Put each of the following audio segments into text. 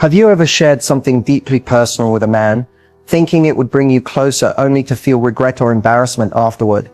Have you ever shared something deeply personal with a man, thinking it would bring you closer only to feel regret or embarrassment afterward?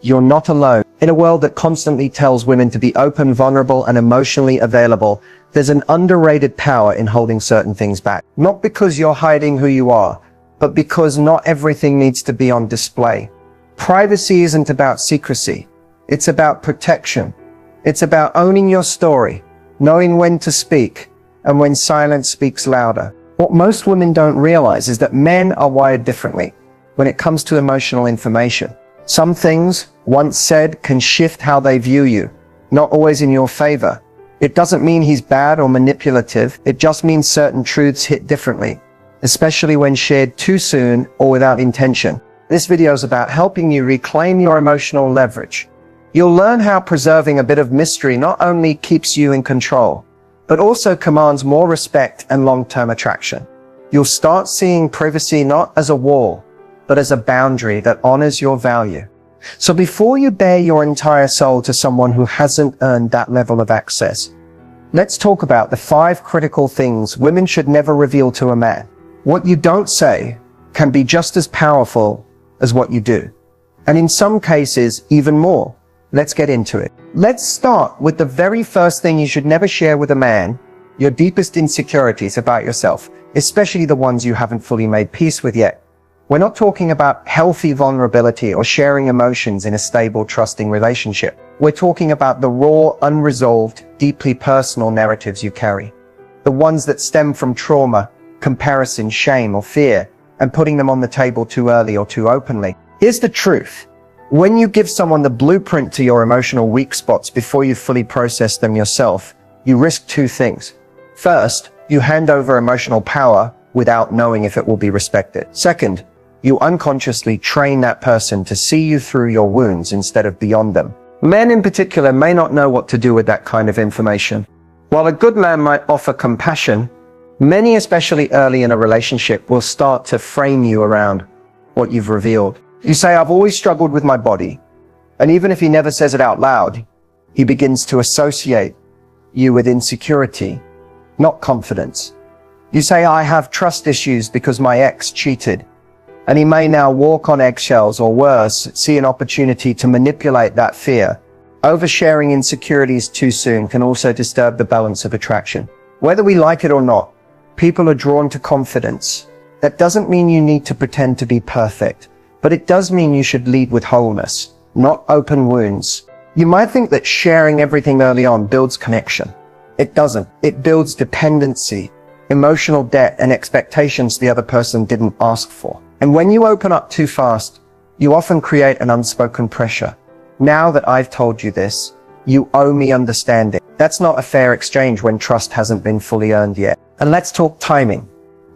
You're not alone. In a world that constantly tells women to be open, vulnerable, and emotionally available, there's an underrated power in holding certain things back. Not because you're hiding who you are, but because not everything needs to be on display. Privacy isn't about secrecy. It's about protection. It's about owning your story, knowing when to speak, and when silence speaks louder. What most women don't realize is that men are wired differently when it comes to emotional information. Some things, once said, can shift how they view you, not always in your favor. It doesn't mean he's bad or manipulative. It just means certain truths hit differently, especially when shared too soon or without intention. This video is about helping you reclaim your emotional leverage. You'll learn how preserving a bit of mystery not only keeps you in control, but also commands more respect and long-term attraction. You'll start seeing privacy not as a wall, but as a boundary that honors your value. So before you bare your entire soul to someone who hasn't earned that level of access, let's talk about the 5 critical things women should never reveal to a man. What you don't say can be just as powerful as what you do, and in some cases, even more. Let's get into it. Let's start with the very first thing you should never share with a man: your deepest insecurities about yourself, especially the ones you haven't fully made peace with yet. We're not talking about healthy vulnerability or sharing emotions in a stable, trusting relationship. We're talking about the raw, unresolved, deeply personal narratives you carry. The ones that stem from trauma, comparison, shame, or fear, and putting them on the table too early or too openly. Here's the truth. When you give someone the blueprint to your emotional weak spots before you fully process them yourself, you risk 2 things. First, you hand over emotional power without knowing if it will be respected. Second, you unconsciously train that person to see you through your wounds instead of beyond them. Men in particular may not know what to do with that kind of information. While a good man might offer compassion, many, especially early in a relationship, will start to frame you around what you've revealed. You say, "I've always struggled with my body." And even if he never says it out loud, he begins to associate you with insecurity, not confidence. You say, "I have trust issues because my ex cheated." And he may now walk on eggshells, or worse, see an opportunity to manipulate that fear. Oversharing insecurities too soon can also disturb the balance of attraction. Whether we like it or not, people are drawn to confidence. That doesn't mean you need to pretend to be perfect, but it does mean you should lead with wholeness, not open wounds. You might think that sharing everything early on builds connection. It doesn't. It builds dependency, emotional debt, and expectations the other person didn't ask for. And when you open up too fast, you often create an unspoken pressure. Now that I've told you this, you owe me understanding. That's not a fair exchange when trust hasn't been fully earned yet. And let's talk timing.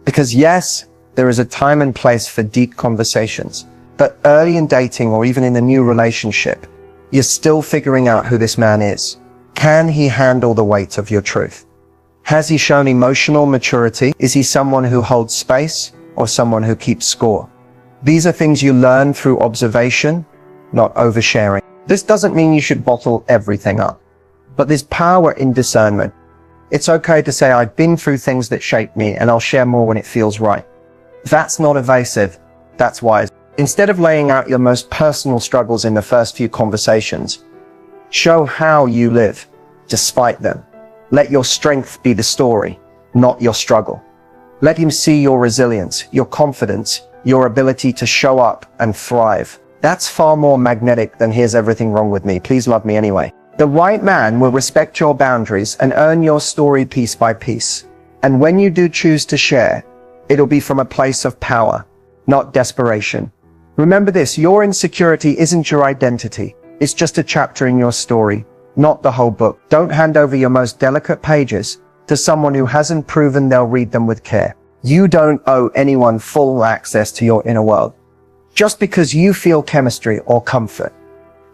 Because yes, there is a time and place for deep conversations. But early in dating, or even in a new relationship, you're still figuring out who this man is. Can he handle the weight of your truth? Has he shown emotional maturity? Is he someone who holds space, or someone who keeps score? These are things you learn through observation, not oversharing. This doesn't mean you should bottle everything up, but there's power in discernment. It's okay to say, "I've been through things that shaped me, and I'll share more when it feels right." That's not evasive. That's wise. Instead of laying out your most personal struggles in the first few conversations, show how you live despite them. Let your strength be the story, not your struggle. Let him see your resilience, your confidence, your ability to show up and thrive. That's far more magnetic than "here's everything wrong with me, please love me anyway." The right man will respect your boundaries and earn your story piece by piece. And when you do choose to share, it'll be from a place of power, not desperation. Remember this: your insecurity isn't your identity. It's just a chapter in your story, not the whole book. Don't hand over your most delicate pages to someone who hasn't proven they'll read them with care. You don't owe anyone full access to your inner world, just because you feel chemistry or comfort.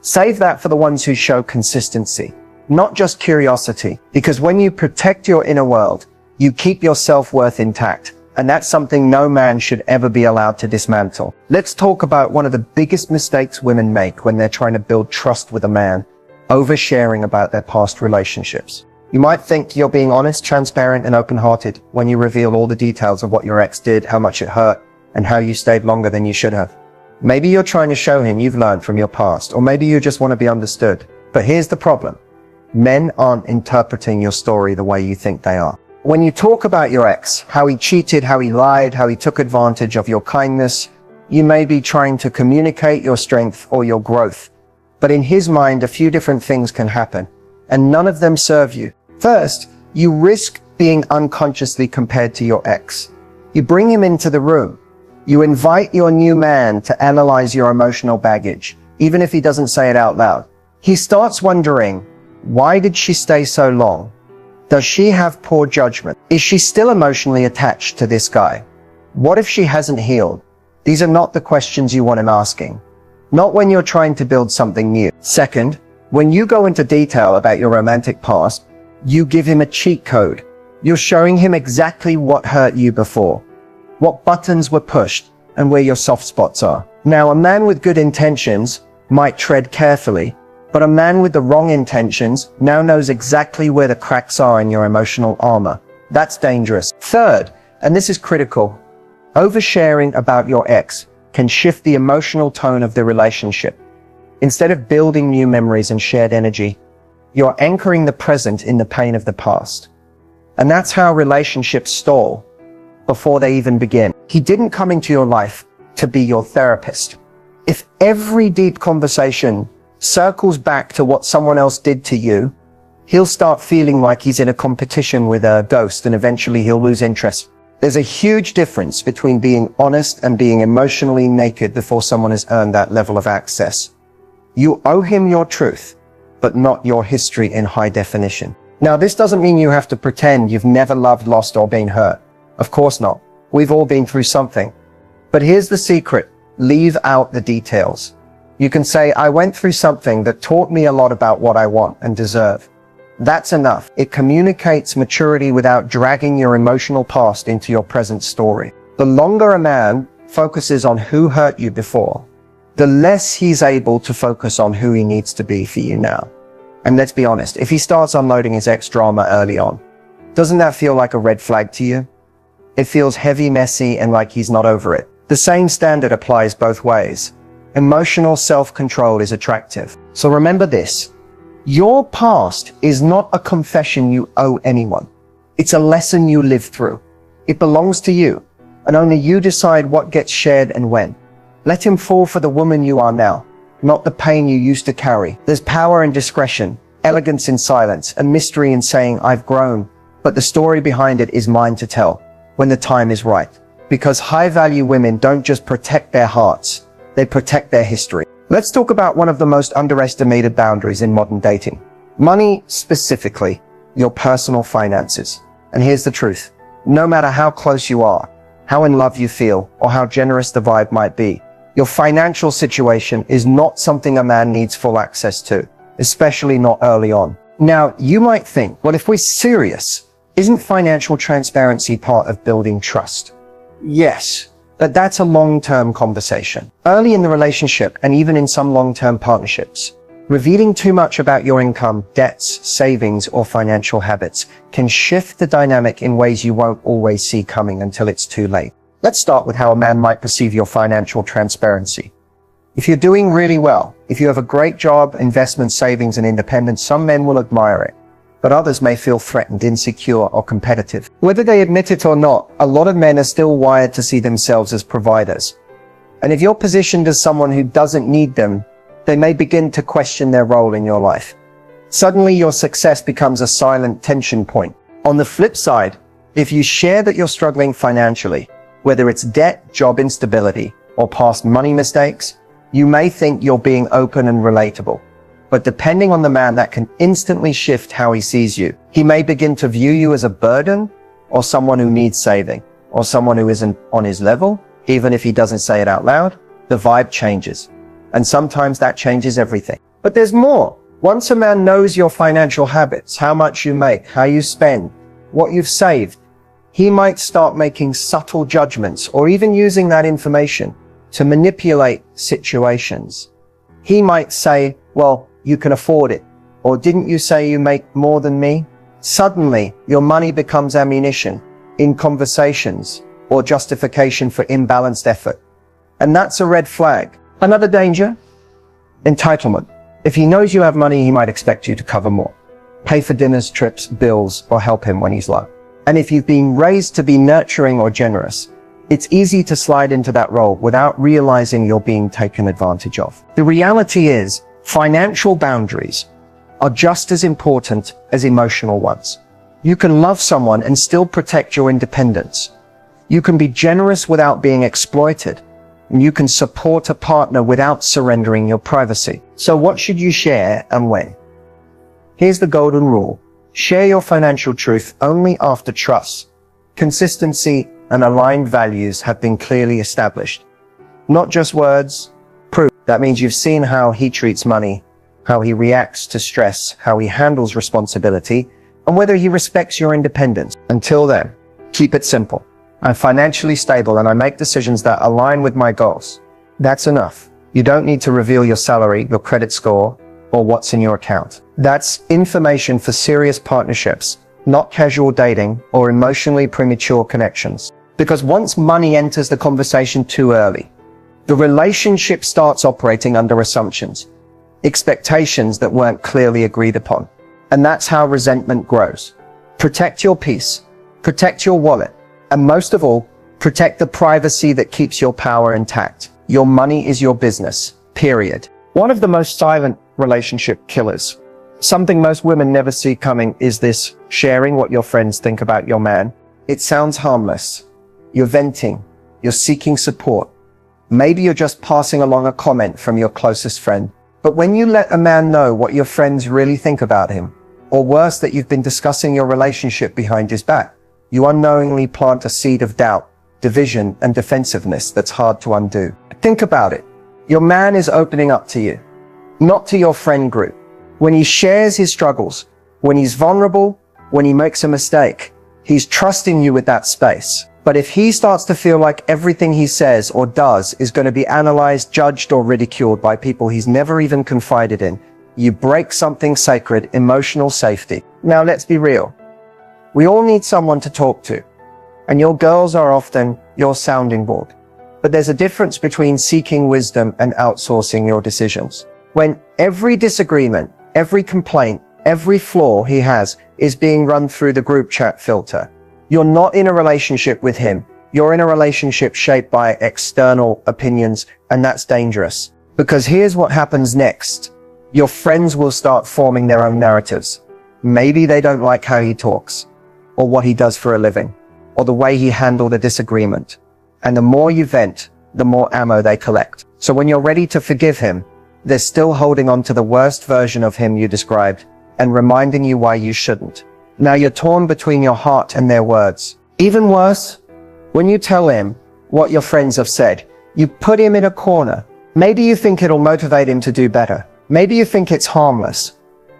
Save that for the ones who show consistency, not just curiosity, because when you protect your inner world, you keep your self-worth intact. And that's something no man should ever be allowed to dismantle. Let's talk about one of the biggest mistakes women make when they're trying to build trust with a man: oversharing about their past relationships. You might think you're being honest, transparent, and open-hearted when you reveal all the details of what your ex did, how much it hurt, and how you stayed longer than you should have. Maybe you're trying to show him you've learned from your past, or maybe you just want to be understood. But here's the problem. Men aren't interpreting your story the way you think they are. When you talk about your ex, how he cheated, how he lied, how he took advantage of your kindness, you may be trying to communicate your strength or your growth. But in his mind, a few different things can happen, and none of them serve you. First, you risk being unconsciously compared to your ex. You bring him into the room. You invite your new man to analyze your emotional baggage, even if he doesn't say it out loud. He starts wondering, why did she stay so long? Does she have poor judgment? Is she still emotionally attached to this guy? What if she hasn't healed? These are not the questions you want him asking. Not when you're trying to build something new. Second, when you go into detail about your romantic past, you give him a cheat code. You're showing him exactly what hurt you before, what buttons were pushed, and where your soft spots are. Now, a man with good intentions might tread carefully, but a man with the wrong intentions now knows exactly where the cracks are in your emotional armor. That's dangerous. Third, and this is critical, oversharing about your ex can shift the emotional tone of the relationship. Instead of building new memories and shared energy, you're anchoring the present in the pain of the past. And that's how relationships stall before they even begin. He didn't come into your life to be your therapist. If every deep conversation circles back to what someone else did to you, he'll start feeling like he's in a competition with a ghost, and eventually he'll lose interest. There's a huge difference between being honest and being emotionally naked before someone has earned that level of access. You owe him your truth, but not your history in high definition. Now, this doesn't mean you have to pretend you've never loved, lost, or been hurt. Of course not. We've all been through something. But here's the secret. Leave out the details. You can say, I went through something that taught me a lot about what I want and deserve. That's enough. It communicates maturity without dragging your emotional past into your present story. The longer a man focuses on who hurt you before, the less he's able to focus on who he needs to be for you now. And let's be honest, if he starts unloading his ex drama early on, doesn't that feel like a red flag to you? It feels heavy, messy, and like he's not over it. The same standard applies both ways. Emotional self-control is attractive. So remember this. Your past is not a confession you owe anyone. It's a lesson you lived through. It belongs to you, and only you decide what gets shared and when. Let him fall for the woman you are now, not the pain you used to carry. There's power in discretion, elegance in silence, and mystery in saying, I've grown, but the story behind it is mine to tell when the time is right. Because high-value women don't just protect their hearts, they protect their history. Let's talk about one of the most underestimated boundaries in modern dating. Money, specifically, your personal finances. And here's the truth. No matter how close you are, how in love you feel, or how generous the vibe might be, your financial situation is not something a man needs full access to, especially not early on. Now, you might think, well, if we're serious, isn't financial transparency part of building trust? Yes. But that's a long-term conversation. Early in the relationship, and even in some long-term partnerships, revealing too much about your income, debts, savings, or financial habits can shift the dynamic in ways you won't always see coming until it's too late. Let's start with how a man might perceive your financial transparency. If you're doing really well, if you have a great job, investment, savings, and independence, some men will admire it. But others may feel threatened, insecure, or competitive. Whether they admit it or not, a lot of men are still wired to see themselves as providers. And if you're positioned as someone who doesn't need them, they may begin to question their role in your life. Suddenly, your success becomes a silent tension point. On the flip side, if you share that you're struggling financially, whether it's debt, job instability, or past money mistakes, you may think you're being open and relatable. But depending on the man, that can instantly shift how he sees you. He may begin to view you as a burden, or someone who needs saving, or someone who isn't on his level. Even if he doesn't say it out loud, the vibe changes. And sometimes that changes everything. But there's more. Once a man knows your financial habits, how much you make, how you spend, what you've saved, he might start making subtle judgments, or even using that information to manipulate situations. He might say, well, you can afford it. Or didn't you say you make more than me? Suddenly, your money becomes ammunition in conversations or justification for imbalanced effort. And that's a red flag. Another danger? Entitlement. If he knows you have money, he might expect you to cover more. Pay for dinners, trips, bills, or help him when he's low. And if you've been raised to be nurturing or generous, it's easy to slide into that role without realizing you're being taken advantage of. The reality is, financial boundaries are just as important as emotional ones. You can love someone and still protect your independence. You can be generous without being exploited. And you can support a partner without surrendering your privacy. So what should you share and when? Here's the golden rule. Share your financial truth only after trust, consistency, and aligned values have been clearly established. Not just words, proof. That means you've seen how he treats money, how he reacts to stress, how he handles responsibility, and whether he respects your independence. Until then, keep it simple. I'm financially stable and I make decisions that align with my goals. That's enough. You don't need to reveal your salary, your credit score, or what's in your account. That's information for serious partnerships, not casual dating or emotionally premature connections. Because once money enters the conversation too early, the relationship starts operating under assumptions, expectations that weren't clearly agreed upon. And that's how resentment grows. Protect your peace, protect your wallet, and most of all, protect the privacy that keeps your power intact. Your money is your business, period. One of the most silent relationship killers, something most women never see coming, is this sharing what your friends think about your man. It sounds harmless. You're venting. You're seeking support. Maybe you're just passing along a comment from your closest friend. But when you let a man know what your friends really think about him, or worse, that you've been discussing your relationship behind his back, you unknowingly plant a seed of doubt, division, and defensiveness that's hard to undo. Think about it. Your man is opening up to you, not to your friend group. When he shares his struggles, when he's vulnerable, when he makes a mistake, he's trusting you with that space. But if he starts to feel like everything he says or does is going to be analyzed, judged, or ridiculed by people he's never even confided in, you break something sacred, emotional safety. Now let's be real. We all need someone to talk to, and your girls are often your sounding board. But there's a difference between seeking wisdom and outsourcing your decisions. When every disagreement, every complaint, every flaw he has is being run through the group chat filter, you're not in a relationship with him. You're in a relationship shaped by external opinions, and that's dangerous. Because here's what happens next. Your friends will start forming their own narratives. Maybe they don't like how he talks, or what he does for a living, or the way he handled a disagreement. And the more you vent, the more ammo they collect. So when you're ready to forgive him, they're still holding on to the worst version of him you described and reminding you why you shouldn't. Now you're torn between your heart and their words. Even worse, when you tell him what your friends have said, you put him in a corner. Maybe you think it'll motivate him to do better. Maybe you think it's harmless.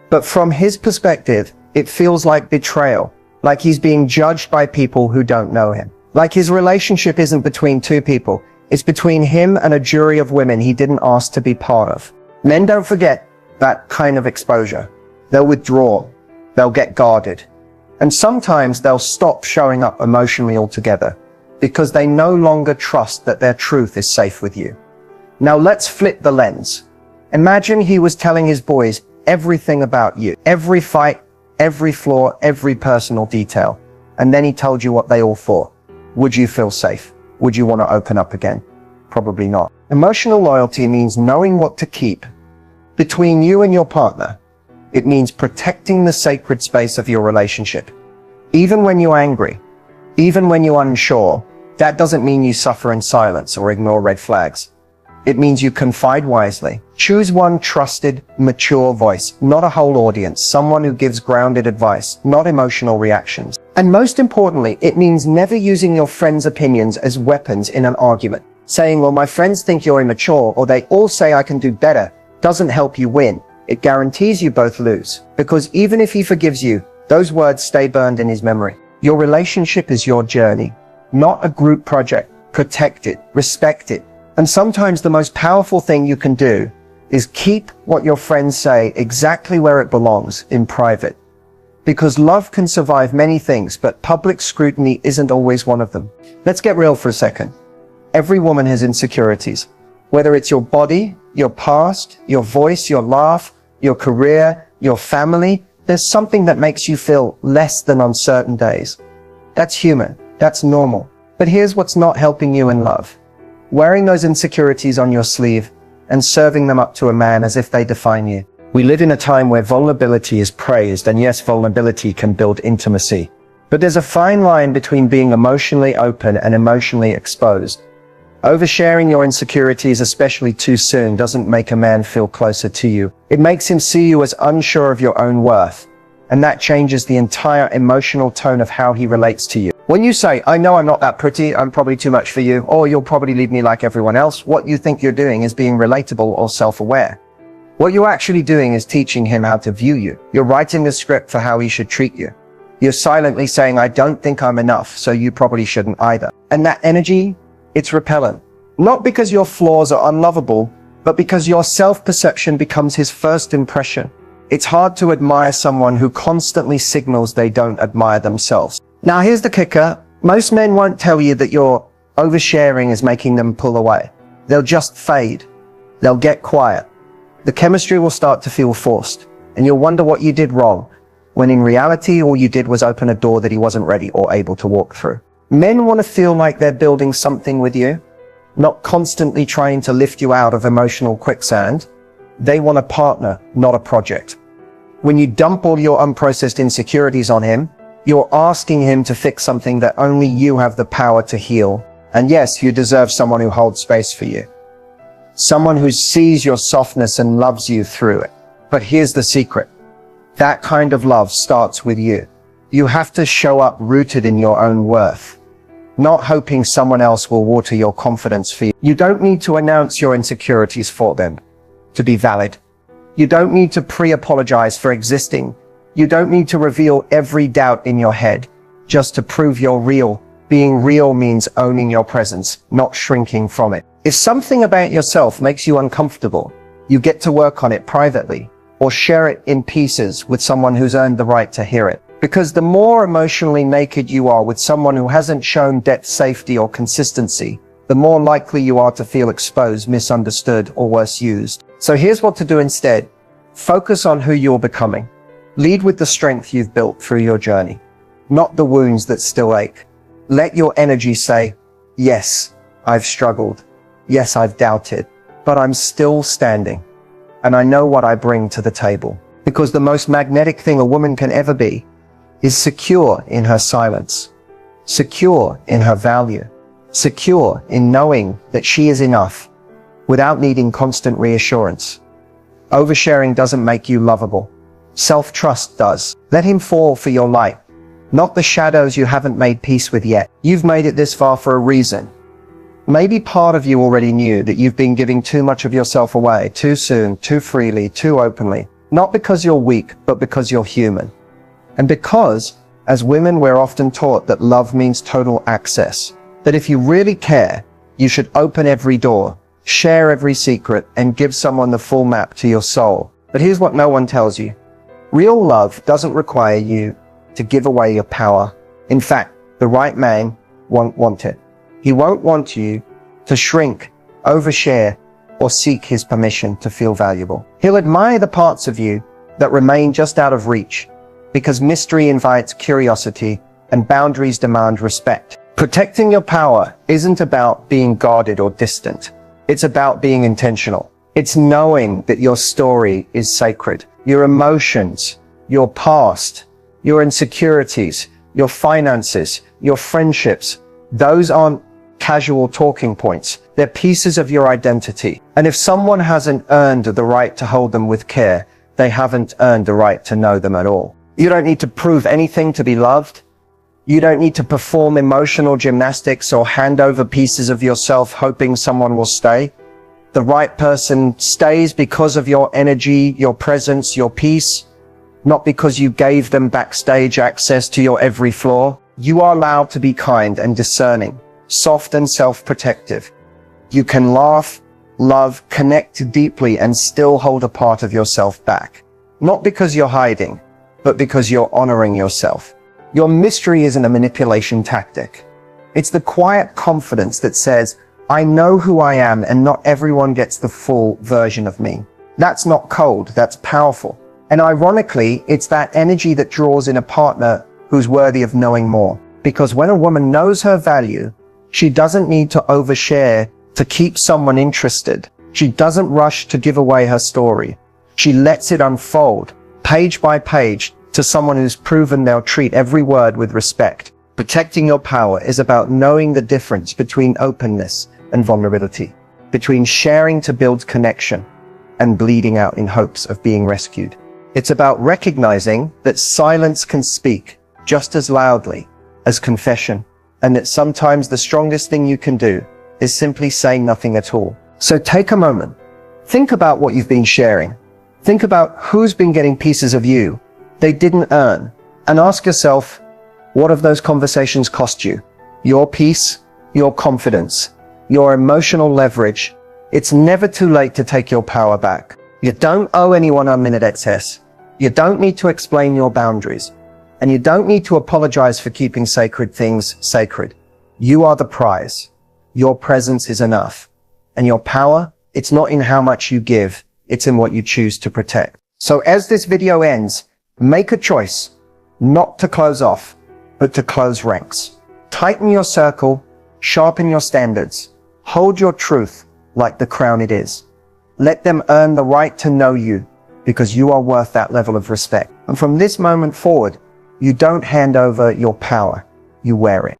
But from his perspective, it feels like betrayal. Like he's being judged by people who don't know him. Like his relationship isn't between two people. It's between him and a jury of women he didn't ask to be part of. Men don't forget that kind of exposure. They'll withdraw. They'll get guarded. And sometimes they'll stop showing up emotionally altogether because they no longer trust that their truth is safe with you. Now let's flip the lens. Imagine he was telling his boys everything about you. Every fight, every flaw, every personal detail. And then he told you what they all thought. Would you feel safe? Would you want to open up again? Probably not. Emotional loyalty means knowing what to keep between you and your partner. It means protecting the sacred space of your relationship. Even when you're angry, even when you're unsure, that doesn't mean you suffer in silence or ignore red flags. It means you confide wisely. Choose one trusted, mature voice, not a whole audience, someone who gives grounded advice, not emotional reactions. And most importantly, it means never using your friends' opinions as weapons in an argument. Saying, well, my friends think you're immature, or they all say I can do better, doesn't help you win. It guarantees you both lose. Because even if he forgives you, those words stay burned in his memory. Your relationship is your journey, not a group project. Protect it, respect it. And sometimes the most powerful thing you can do is keep what your friends say exactly where it belongs, in private. Because love can survive many things, but public scrutiny isn't always one of them. Let's get real for a second. Every woman has insecurities. Whether it's your body, your past, your voice, your laugh, your career, your family, there's something that makes you feel less than on certain days. That's human. That's normal. But here's what's not helping you in love. Wearing those insecurities on your sleeve and serving them up to a man as if they define you. We live in a time where vulnerability is praised, and yes, vulnerability can build intimacy. But there's a fine line between being emotionally open and emotionally exposed. Oversharing your insecurities, especially too soon, doesn't make a man feel closer to you. It makes him see you as unsure of your own worth. And that changes the entire emotional tone of how he relates to you. When you say, I know I'm not that pretty, I'm probably too much for you, or you'll probably leave me like everyone else, what you think you're doing is being relatable or self-aware. What you're actually doing is teaching him how to view you. You're writing the script for how he should treat you. You're silently saying, I don't think I'm enough, so you probably shouldn't either. And that energy, it's repellent. Not because your flaws are unlovable, but because your self-perception becomes his first impression. It's hard to admire someone who constantly signals they don't admire themselves. Now here's the kicker. Most men won't tell you that your oversharing is making them pull away. They'll just fade. They'll get quiet. The chemistry will start to feel forced, and you'll wonder what you did wrong, when in reality all you did was open a door that he wasn't ready or able to walk through. Men want to feel like they're building something with you, not constantly trying to lift you out of emotional quicksand. They want a partner, not a project. When you dump all your unprocessed insecurities on him, you're asking him to fix something that only you have the power to heal. And yes, you deserve someone who holds space for you. Someone who sees your softness and loves you through it. But here's the secret. That kind of love starts with you. You have to show up rooted in your own worth, not hoping someone else will water your confidence for you. You don't need to announce your insecurities for them to be valid. You don't need to pre-apologize for existing. You don't need to reveal every doubt in your head just to prove you're real. Being real means owning your presence, not shrinking from it. If something about yourself makes you uncomfortable, you get to work on it privately or share it in pieces with someone who's earned the right to hear it. Because the more emotionally naked you are with someone who hasn't shown depth, safety, or consistency, the more likely you are to feel exposed, misunderstood, or worse, used. So here's what to do instead. Focus on who you're becoming. Lead with the strength you've built through your journey, not the wounds that still ache. Let your energy say, yes, I've struggled. Yes, I've doubted, but I'm still standing. And I know what I bring to the table. Because the most magnetic thing a woman can ever be is secure in her silence, secure in her value, secure in knowing that she is enough without needing constant reassurance. Oversharing doesn't make you lovable. Self-trust does. Let him fall for your light, not the shadows you haven't made peace with yet. You've made it this far for a reason. Maybe part of you already knew that you've been giving too much of yourself away, too soon, too freely, too openly. Not because you're weak, but because you're human. And because, as women, we're often taught that love means total access. That if you really care, you should open every door, share every secret, and give someone the full map to your soul. But here's what no one tells you. Real love doesn't require you to give away your power. In fact, the right man won't want it. He won't want you to shrink, overshare, or seek his permission to feel valuable. He'll admire the parts of you that remain just out of reach, because mystery invites curiosity and boundaries demand respect. Protecting your power isn't about being guarded or distant. It's about being intentional. It's knowing that your story is sacred. Your emotions, your past, your insecurities, your finances, your friendships, those aren't casual talking points. They're pieces of your identity. And if someone hasn't earned the right to hold them with care, they haven't earned the right to know them at all. You don't need to prove anything to be loved. You don't need to perform emotional gymnastics or hand over pieces of yourself hoping someone will stay. The right person stays because of your energy, your presence, your peace, not because you gave them backstage access to your every flaw. You are allowed to be kind and discerning, soft and self-protective. You can laugh, love, connect deeply, and still hold a part of yourself back. Not because you're hiding, but because you're honoring yourself. Your mystery isn't a manipulation tactic. It's the quiet confidence that says, I know who I am and not everyone gets the full version of me. That's not cold, that's powerful. And ironically, it's that energy that draws in a partner who's worthy of knowing more. Because when a woman knows her value, she doesn't need to overshare to keep someone interested. She doesn't rush to give away her story. She lets it unfold, page by page, to someone who's proven they'll treat every word with respect. Protecting your power is about knowing the difference between openness and vulnerability, between sharing to build connection and bleeding out in hopes of being rescued. It's about recognizing that silence can speak just as loudly as confession, and that sometimes the strongest thing you can do is simply say nothing at all. So take a moment. Think about what you've been sharing. Think about who's been getting pieces of you they didn't earn, and ask yourself, what have those conversations cost you? Your peace, your confidence, your emotional leverage. It's never too late to take your power back. You don't owe anyone unlimited access. You don't need to explain your boundaries. And you don't need to apologize for keeping sacred things sacred. You are the prize. Your presence is enough. And your power, it's not in how much you give, it's in what you choose to protect. So as this video ends, make a choice, not to close off, but to close ranks. Tighten your circle, sharpen your standards, hold your truth like the crown it is. Let them earn the right to know you, because you are worth that level of respect. And from this moment forward, you don't hand over your power, you wear it.